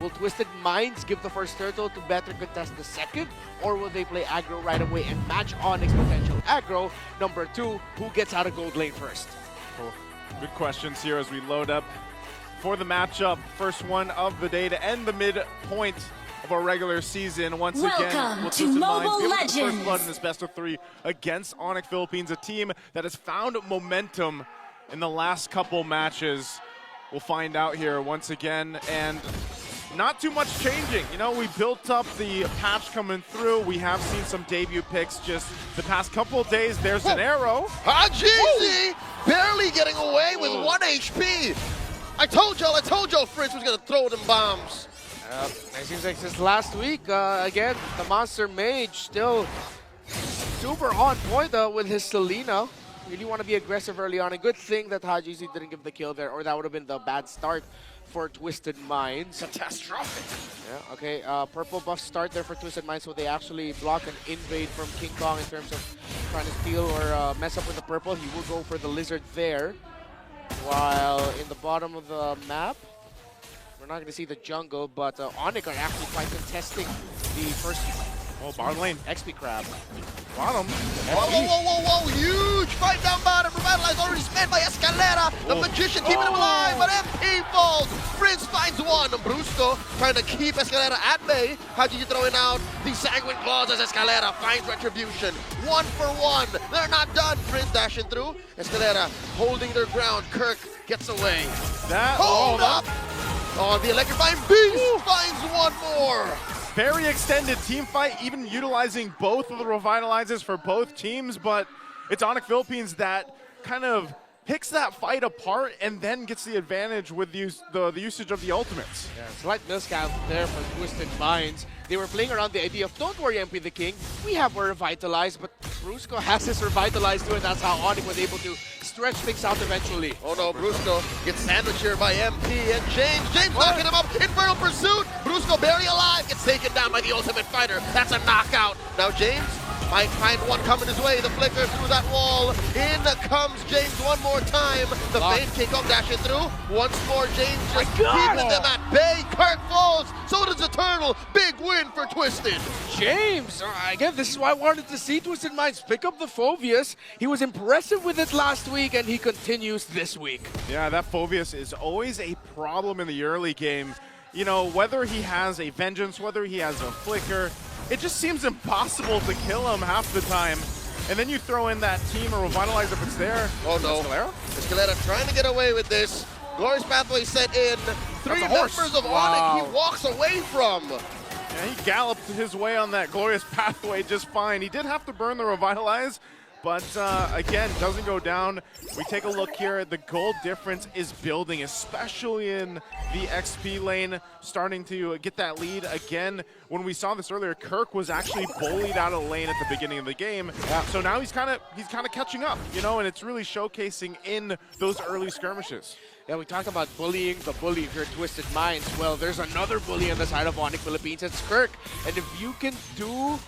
Will Twisted Minds give the first turtle to better contest the second? Or will they play aggro right away and match Onic's potential aggro? Number 2, who gets out of gold lane first? Cool. Good questions here as we load up for the matchup. First one of the day to end the midpoint of our regular season. Once again, will Twisted Minds give us the first blood in this best of 3 against Onic Philippines, a team that has found momentum in the last couple matches. We'll find out here once again, and not too much changing. You know, we built up the patch coming through. We have seen some debut picks just the past couple of days. There's an arrow. Hajizi barely getting away with 1 HP. I told y'all Fritz was gonna throw them bombs. It seems like since last week, again, the Monster Mage still super on point with his Selena. Really want to be aggressive early on. A good thing that Hajizi didn't give the kill there, or that would have been the bad start for Twisted Minds. Catastrophic. Yeah, okay, purple buff start there for Twisted Minds, so they actually block an invade from King Kong in terms of trying to steal or mess up with the purple. He will go for the lizard there. While in the bottom of the map, we're not going to see the jungle, but Onic are actually quite contesting the first Bottom lane. XP crab. Bottom. Whoa, huge fight down bottom. Revitalize already spent by Escalera. The Magician keeping him alive, but MP falls. Prince finds one. Brusco trying to keep Escalera at bay. Hajizi throwing out the Sanguine Claws as Escalera finds retribution. 1 for 1. They're not done. Prince dashing through. Escalera holding their ground. Kirk gets away. Hold up. Oh, the electrifying beast finds one more. Very extended team fight, even utilizing both of the revitalizers for both teams, but it's Onic Philippines that kind of picks that fight apart and then gets the advantage with the usage of the ultimates. Yeah, slight miscount there for Twisted Minds. They were playing around the idea of, don't worry, MP the King, we have a Revitalize, but Brusco has his Revitalize too, and that's how Onic was able to stretch things out eventually. Oh no, Brusco gets sandwiched here by MP and James knocking him up. Infernal Pursuit. Brusco barely alive, gets taken down by the Ultimate Fighter. That's a knockout. Now James might find one coming his way. The flicker through that wall. In comes James one more time. The fade King Kong dashing through. Once more, James just keeping them at bay. Kirk falls. So does Eternal. Big win for Twisted. James, again, this is why I wanted to see Twisted Minds pick up the Phobius. He was impressive with it last week, and he continues this week. Yeah, that Phobius is always a problem in the early game. You know, whether he has a Vengeance, whether he has a Flicker, it just seems impossible to kill him half the time. And then you throw in that team or Revitalize if it's there. Oh no. Escalera trying to get away with this. Glorious Pathway set in. 3 members of Onic he walks away from. Yeah, he galloped his way on that Glorious Pathway just fine. He did have to burn the Revitalize, but again, doesn't go down. We take a look here, the gold difference is building, especially in the XP lane, starting to get that lead again. When we saw this earlier, Kirk was actually bullied out of lane at the beginning of the game. Yeah. So now he's kind of catching up, you know, and it's really showcasing in those early skirmishes. Yeah, we talk about bullying the bully if you're Twisted Minds. Well, there's another bully on the side of Onic Philippines, it's Kirk. And if you can do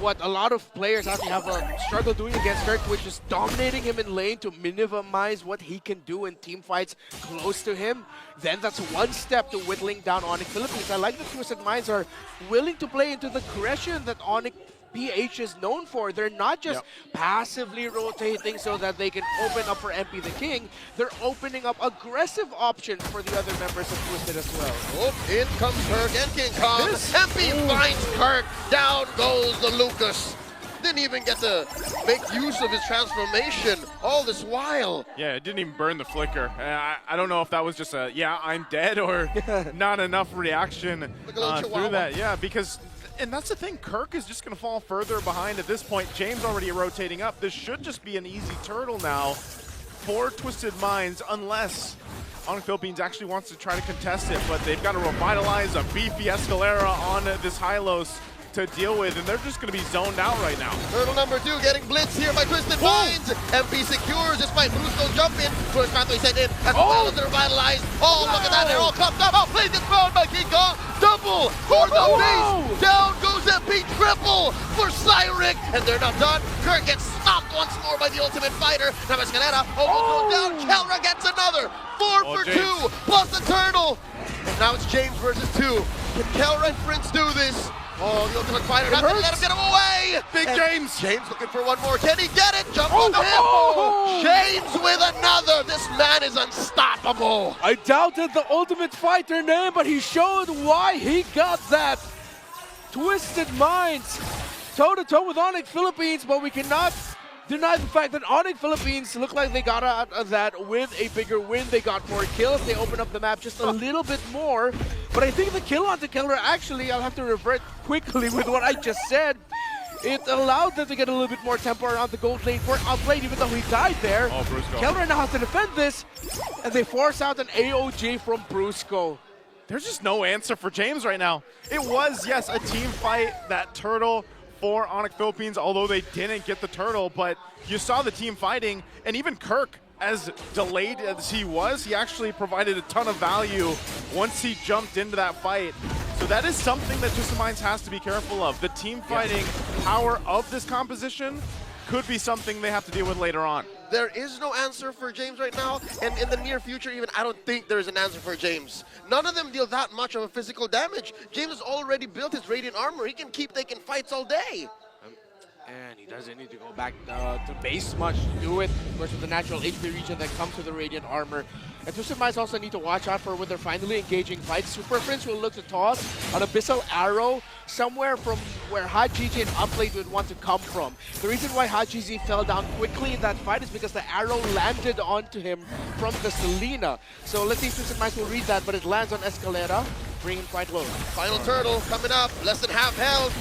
what a lot of players actually have a struggle doing against Kirk, which is dominating him in lane to minimize what he can do in team fights close to him, then that's one step to whittling down Onic Philippines. I like that Twisted Minds are willing to play into the aggression that Onic PH is known for. They're not just passively rotating so that they can open up for MP the King. They're opening up aggressive options for the other members of Twisted as well. Oh, in comes Kirk and King Kong. MP finds Kirk. Down goes the Lucas. Didn't even get to make use of his transformation all this while. Yeah, it didn't even burn the flicker. I don't know if that was just a, yeah, I'm dead, or not enough reaction through that. Yeah, because, and that's the thing, Kirk is just going to fall further behind at this point. James already rotating up. This should just be an easy turtle now for Twisted Minds, unless Onic Philippines actually wants to try to contest it, but they've got to revitalize a beefy Escalera on this Hylos to deal with, and they're just going to be zoned out right now. Turtle number 2 getting blitzed here by Twisted Minds. MP secures despite Brusco jump in. Glorious Pathway sent in as well as the revitalized. Oh, look at that, they're all clumped up. Oh, play gets thrown by King Kong. Double for the base. Down goes MP, triple for Cyric, and they're not done. Kirk gets stopped once more by the Ultimate Fighter. Now Escalera almost goes down. Kelra gets another. 4 for 2 plus the turtle. Now it's James versus 2. Can Kelra and Prince do this? Oh, the ultimate fighter, not gonna let him get him away! Big And James! James looking for one more. Can he get it? Jump on him! James with another! This man is unstoppable! I doubted the Ultimate Fighter name, but he showed why he got that. Twisted Minds, toe-to-toe with Onic Philippines, but we cannot deny the fact that Onic Philippines look like they got out of that with a bigger win. They got 4 kills. They opened up the map just a little bit more. But I think the kill onto Kelra, actually, I'll have to revert quickly with what I just said. It allowed them to get a little bit more tempo around the gold lane. We're outplayed even though he died there. Oh, Brusco. Kelra now has to defend this, and they force out an AOG from Brusco. There's just no answer for James right now. It was, yes, a team fight, that turtle for Onic Philippines, although they didn't get the turtle, but you saw the team fighting, and even Kirk, as delayed as he was, he actually provided a ton of value once he jumped into that fight. So that is something that Twisted Minds has to be careful of. The team fighting power of this composition could be something they have to deal with later on. There is no answer for James right now, and in the near future even, I don't think there is an answer for James. None of them deal that much of a physical damage. James has already built his Radiant armor. He can keep taking fights all day. And he doesn't need to go back to base much to do it. Of course, with the natural HP region that comes with the Radiant armor. And Twisted Minds also need to watch out for when they're finally engaging fights. Super Prince will look to toss an Abyssal Arrow somewhere from where Hajiji and Uplate would want to come from. The reason why Hajiji fell down quickly in that fight is because the arrow landed onto him from the Selena. So let's see if Twisted Minds will read that, but it lands on Escalera, bringing him quite low. Final turtle coming up, less than half health.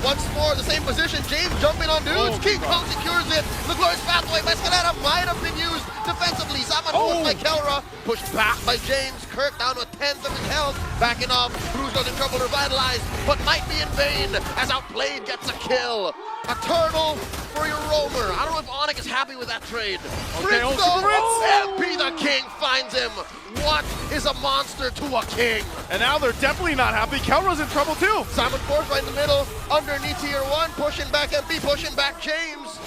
Once more, the same position. James jumping on dudes. King Kong secures it. The glorious pathway by Escalera might have been used defensively. Saman forced by Kelra. Pushed back by James. Kirk down to a 10th of his health. Backing off. Brusco's in trouble, revitalized, but might be in vain as Outplayed gets a kill. A turtle for your roamer. I don't know if Onic is happy with that trade. Okay, Prince, MP the King finds him. What is a monster to a king? And now they're definitely not happy. Kelra's in trouble too. Simon Force right in the middle, underneath tier 1, pushing back MP, pushing back James.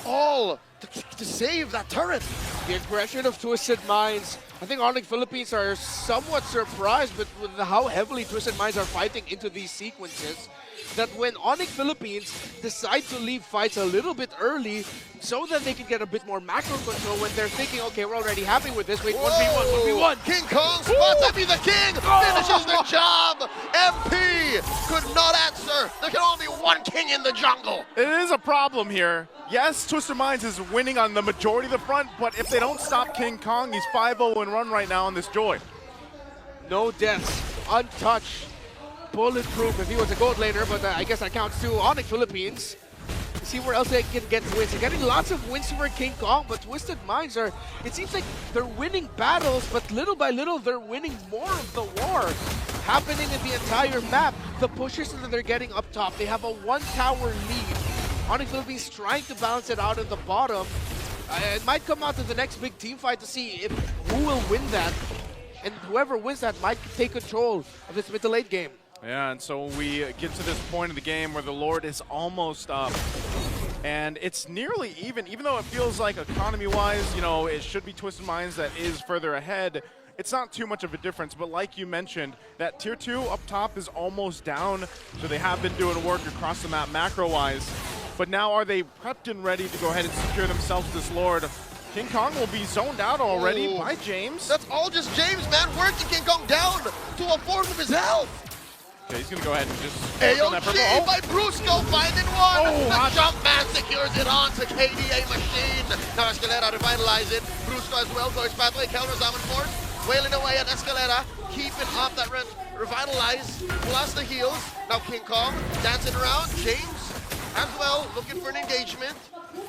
All to save that turret. The aggression of Twisted Minds. I think Onic Philippines are somewhat surprised with how heavily Twisted Minds are fighting into these sequences. That when Onic Philippines decide to leave fights a little bit early so that they can get a bit more macro control when they're thinking, okay, we're already happy with this. Wait, 1v1, 1v1. King Kong spots MP the King, finishes the job. MP could not answer. There can only be one king in the jungle. It is a problem here. Yes, Twisted Minds is winning on the majority of the front, but if they don't stop King Kong, he's 5-0 and run right now on this Joy. No deaths, untouched, bulletproof if he was a gold laner, but I guess that counts too. Onic Philippines. See where else they can get wins. They're getting lots of wins over King Kong, but Twisted Minds are, it seems like they're winning battles, but little by little they're winning more of the war happening in the entire map. The pushes that they're getting up top, they have a 1-tower lead. Onic Philippines trying to balance it out at the bottom. It might come out to the next big team fight to see who will win that. And whoever wins that might take control of this mid to late game. Yeah, and so we get to this point of the game where the Lord is almost up. And it's nearly even though it feels like economy-wise, you know, it should be Twisted Minds that is further ahead. It's not too much of a difference, but like you mentioned, that tier 2 up top is almost down, so they have been doing work across the map macro-wise. But now are they prepped and ready to go ahead and secure themselves this Lord? King Kong will be zoned out already by James. That's all just James, man, working King Kong down to a fourth of his health. Okay, he's gonna go ahead and just AOG by Brusco, finding one. The jump man secures it onto KDA Machine. Now Escalera revitalize it. Brusco as well, goes pathway, counter Salmon Force, wailing away at Escalera, keeping up that revitalize, plus the heals. Now King Kong dancing around. James as well, looking for an engagement.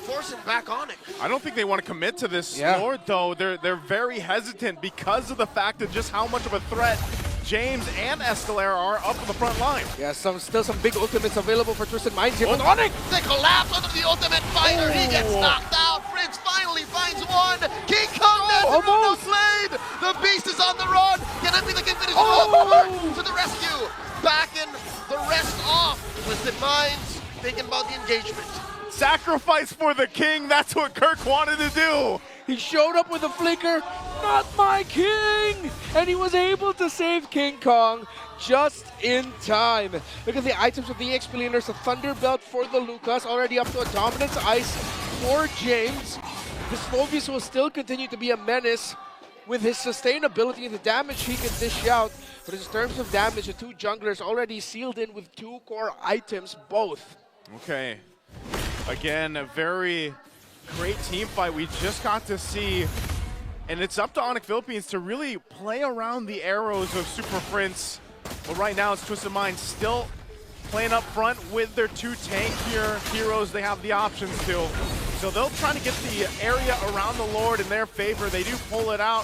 Forcing back on it. I don't think they want to commit to this Lord, though. They're very hesitant because of the fact of just how much of a threat James and Escalera are up to the front line. Yeah, still some big ultimates available for Twisted Minds here. But Onic! They collapse under the ultimate fighter. He gets knocked out. Prince finally finds one. King Kong almost played. The beast is on the run. Can it be the King finish to the rescue? Backing the rest off. Twisted Minds thinking about the engagement. Sacrifice for the king. That's what Kirk wanted to do. He showed up with a flicker, not my king! And he was able to save King Kong just in time. Look at the items of the EXP leaders, a Thunder Belt for the Lucas, already up to a Dominance Ice for James. This Phobius will still continue to be a menace with his sustainability and the damage he can dish out. But in terms of damage, the two junglers already sealed in with 2 core items, both. Okay. Again, a very great team fight we just got to see. And it's up to Onic Philippines to really play around the arrows of Super Prince. But right now, it's Twisted Mind still playing up front with their 2 tankier heroes they have the options to. So they'll try to get the area around the Lord in their favor. They do pull it out.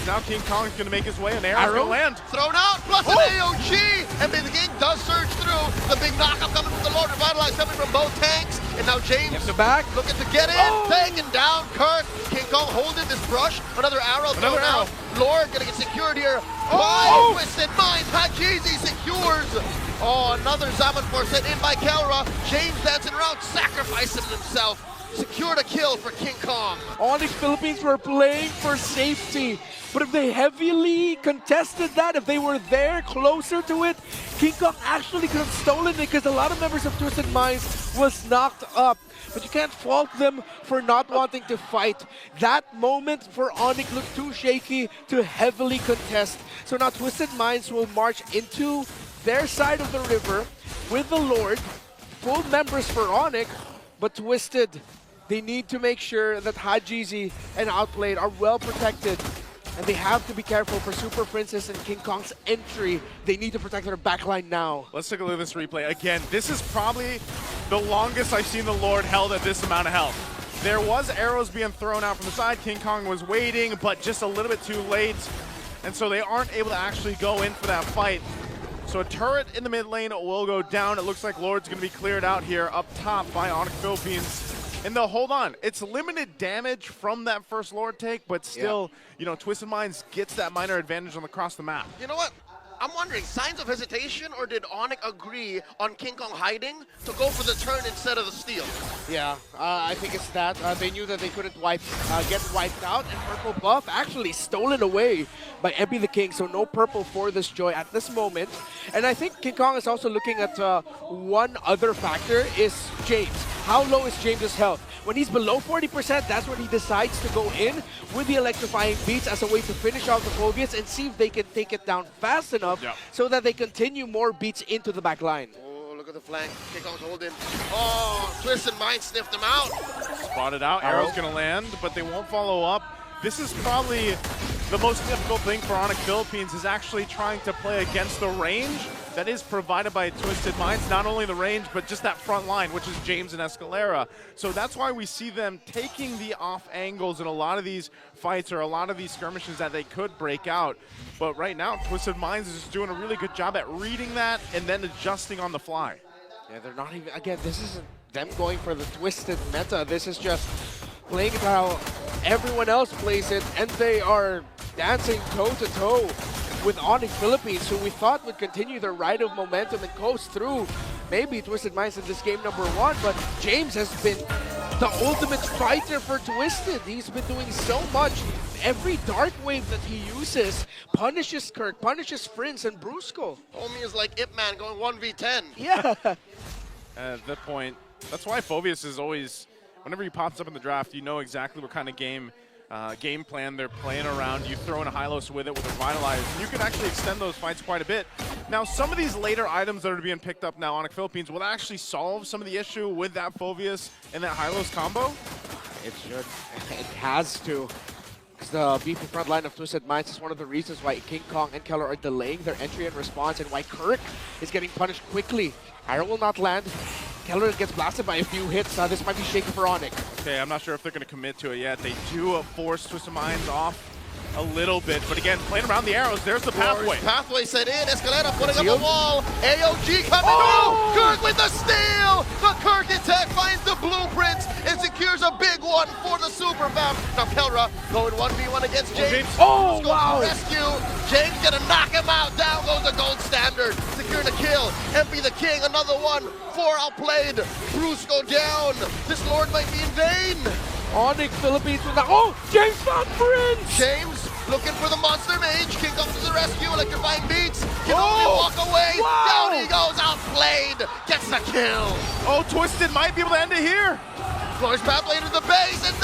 Now King Kong's going to make his way, and arrow's going to land. Thrown out, plus an AOG, and the King does surge through. The big knockup coming from the Lord, revitalized coming from both tanks. And now James gets it back, looking to get in, taking down Kirk. King Kong holding this brush, another arrow thrown out. Lord going to get secured here by Twisted Mind. Hajizi secures. Oh, another Zaman Force set in by Kelra. James dancing around, sacrificing himself. Secured a kill for King Kong. Onic Philippines were playing for safety, but if they heavily contested that, if they were there closer to it, King Kong actually could have stolen it because a lot of members of Twisted Minds was knocked up. But you can't fault them for not wanting to fight. That moment for Onic looked too shaky to heavily contest. So now Twisted Minds will march into their side of the river with the Lord, full members for Onic, but Twisted, they need to make sure that Hajizi and Outplayed are well protected. And they have to be careful for Super Princess and King Kong's entry. They need to protect their backline now. Let's take a look at this replay. Again, this is probably the longest I've seen the Lord held at this amount of health. There was arrows being thrown out from the side. King Kong was waiting, but just a little bit too late. And so they aren't able to actually go in for that fight. So a turret in the mid lane will go down. It looks like Lord's going to be cleared out here up top by Onic Philippines. And they'll hold on. It's limited damage from that first Lord take, but still, you know, Twisted Minds gets that minor advantage on across the map. You know what? I'm wondering, signs of hesitation, or did Onic agree on King Kong hiding to go for the turn instead of the steal? Yeah, I think it's that. They knew that they couldn't get wiped out, and purple buff actually stolen away by Epi the King, so no purple for this Joy at this moment. And I think King Kong is also looking at one other factor, is James. How low is James's health? When he's below 40%, that's when he decides to go in with the electrifying beats as a way to finish off the Phobius and see if they can take it down fast enough so that they continue more beats into the back line. Oh, look at the flank. King Kong's holding. Oh, Twisted Mind sniffed him out. Spotted out. Arrow's going to land, but they won't follow up. This is probably the most difficult thing for Onic Philippines, is actually trying to play against the range that is provided by Twisted Minds. Not only the range, but just that front line, which is James and Escalera. So that's why we see them taking the off angles in a lot of these fights or a lot of these skirmishes that they could break out. But right now, Twisted Minds is just doing a really good job at reading that and then adjusting on the fly. Yeah, they're not even, again, this isn't them going for the Twisted meta. This is just playing it how everyone else plays it, and they are dancing toe-to-toe with Onic Philippines, who we thought would continue their ride of momentum and coast through maybe Twisted Minds in this game #1, but James has been the ultimate fighter for Twisted. He's been doing so much. Every dark wave that he uses punishes Kirk, punishes Prince and Brusco. Homie is like Ip Man going 1v10. Yeah. At that point, that's why Phobius is always, whenever he pops up in the draft, you know exactly what kind of game plan they're playing around. You throw in a Hylos with it with a Revitalize, and you can actually extend those fights quite a bit. Now, some of these later items that are being picked up now on Onic Philippines will actually solve some of the issue with that Phobius and that Hylos combo. It should. It has to. Because the beefy front line of Twisted Minds is one of the reasons why King Kong and Keller are delaying their entry and response, and why Kirk is getting punished quickly. Arrow will not land. Keller gets blasted by a few hits. This might be shaky for Onic. Okay, I'm not sure if they're going to commit to it yet. They do force Twisted Minds off a little bit, but again, playing around the arrows, there's the pathway. Pathway set in, Escalera putting up a wall. AOG coming through. Kirk with the steal. The Kirk attack finds the blueprints and secures a big one for the Super Bam. Now Kelra going 1v1 against James. Oh, wow. Rescue. James gonna knock him out. Down goes the gold standard. Securing a kill. Empty the King, another one. 4 outplayed. Bruce go down. This Lord might be in vain. Onic Philippines with the... Oh! James found Prince! James looking for the monster mage. King comes to the rescue, electrifying beats. Can only walk away. Wow. Down he goes, outplayed. Gets the kill. Oh, Twisted might be able to end it here. Flourish pathway into the base, and